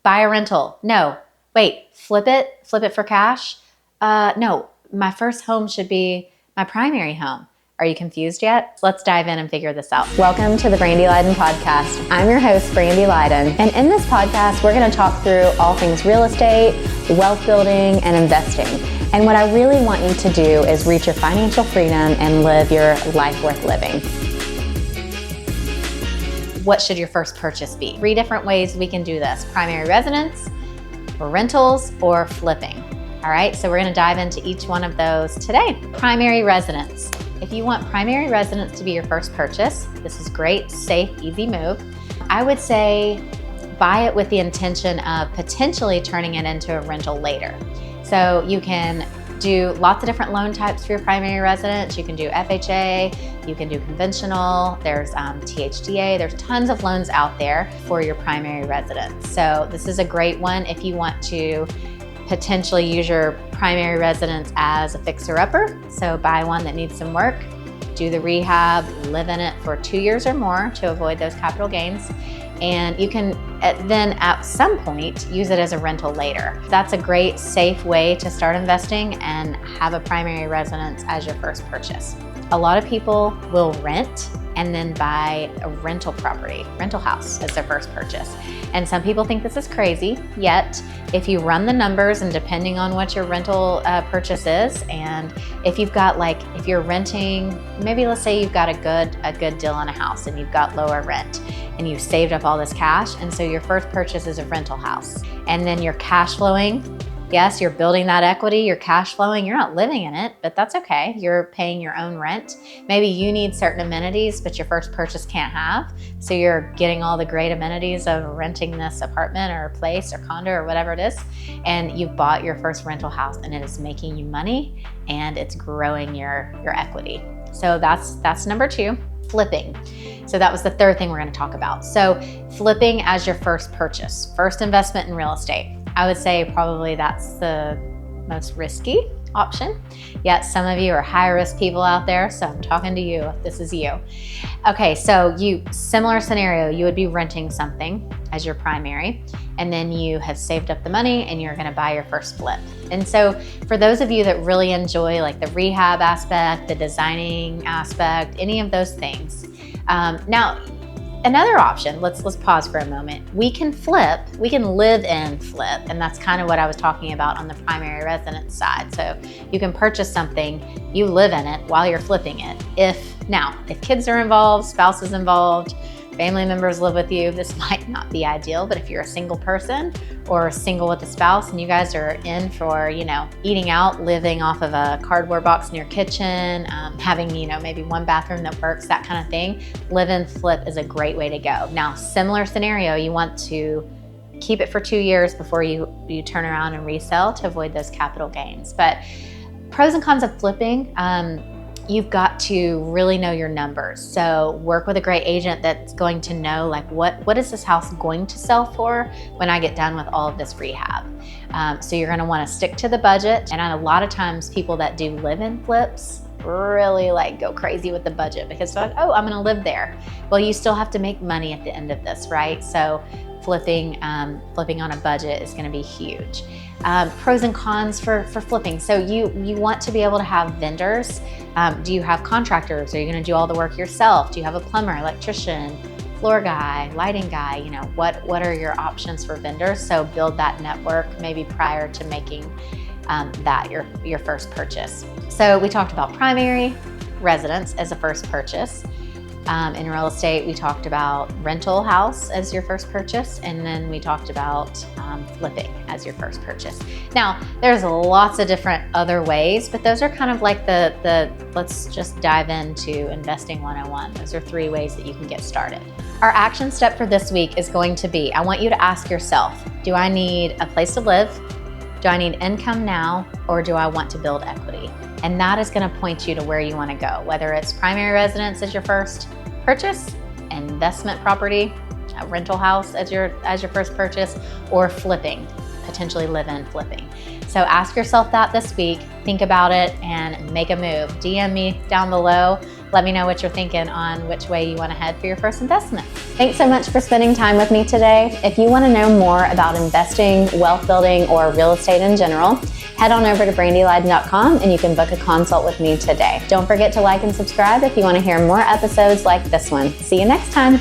Buy a rental. No. Wait, flip it for cash? No, my first home should be my primary home. Are you confused yet? Let's dive in and figure this out. Welcome to the Brandy Leiden podcast. I'm your host, Brandy Leiden. And in this podcast, we're going to talk through all things real estate, wealth building, and investing. And what I really want you to do is reach your financial freedom and live your life worth living. What should your first purchase be? 3 different ways we can do this: primary residence, rentals, or flipping. All right, so we're going to dive into each one of those today. Primary residence. If you want primary residence to be your first purchase, this is great, safe, easy move. I would say buy it with the intention of potentially turning it into a rental later. So you can do lots of different loan types for your primary residence. You can do FHA, you can do conventional, there's THDA, there's tons of loans out there for your primary residence. So this is a great one if you want to potentially use your primary residence as a fixer-upper. So buy one that needs some work, do the rehab, live in it for 2 years or more to avoid those capital gains. And you can then at some point use it as a rental later. That's a great, safe way to start investing and have a primary residence as your first purchase. A lot of people will rent and then buy a rental property, rental house as their first purchase. And some people think this is crazy, yet if you run the numbers and depending on what your rental purchase is, and if you've got if you're renting, maybe let's say you've got a good deal on a house and you've got lower rent and you've saved up all this cash, and so your first purchase is a rental house. And then you're cash flowing. Yes, you're building that equity, you're cash flowing, you're not living in it, but that's okay. You're paying your own rent. Maybe you need certain amenities, but your first purchase can't have. So you're getting all the great amenities of renting this apartment or place or condo or whatever it is. And you've bought your first rental house and it is making you money and it's growing your equity. So that's number 2, flipping. So that was the third thing we're going to talk about. So flipping as your first purchase, first investment in real estate. I would say probably that's the most risky option. Yet some of you are high risk people out there, so I'm talking to you if this is you. Okay, so similar scenario, you would be renting something as your primary, and then you have saved up the money and you're gonna buy your first flip. And so for those of you that really enjoy the rehab aspect, the designing aspect, any of those things, now, another option, let's pause for a moment. We can live in flip, and that's kind of what I was talking about on the primary residence side. So you can purchase something, you live in it while you're flipping it. If kids are involved, spouse is involved, family members live with you, this might not be ideal, but if you're a single person or single with a spouse and you guys are in for, eating out, living off of a cardboard box in your kitchen, having, maybe one bathroom that works, that kind of thing, live and flip is a great way to go. Now, similar scenario, you want to keep it for 2 years before you turn around and resell to avoid those capital gains. But pros and cons of flipping, you've got to really know your numbers. So work with a great agent that's going to know what is this house going to sell for when I get done with all of this rehab. So you're gonna wanna stick to the budget. And a lot of times people that do live-in flips really go crazy with the budget because they're I'm gonna live there. Well, you still have to make money at the end of this, right? So flipping on a budget is gonna be huge. Pros and cons for flipping. So you want to be able to have vendors. Do you have contractors? Are you going to do all the work yourself? Do you have a plumber, electrician, floor guy, lighting guy? What are your options for vendors? So build that network maybe prior to making that your first purchase. So we talked about primary residence as a first purchase. In real estate, we talked about rental house as your first purchase, and then we talked about flipping as your first purchase. Now, there's lots of different other ways, but those are kind of let's just dive into Investing 101. Those are 3 ways that you can get started. Our action step for this week is going to be, I want you to ask yourself, do I need a place to live? Do I need income now, or do I want to build equity? And that is going to point you to where you want to go, whether it's primary residence as your first purchase, investment property, a rental house as your first purchase, or flipping, potentially live-in flipping. So ask yourself that this week, think about it, and make a move. DM me down below Let me know what you're thinking on which way you want to head for your first investment. Thanks so much for spending time with me today. If you want to know more about investing, wealth building, or real estate in general, head on over to brandyleiden.com and you can book a consult with me today. Don't forget to like and subscribe if you want to hear more episodes like this one. See you next time.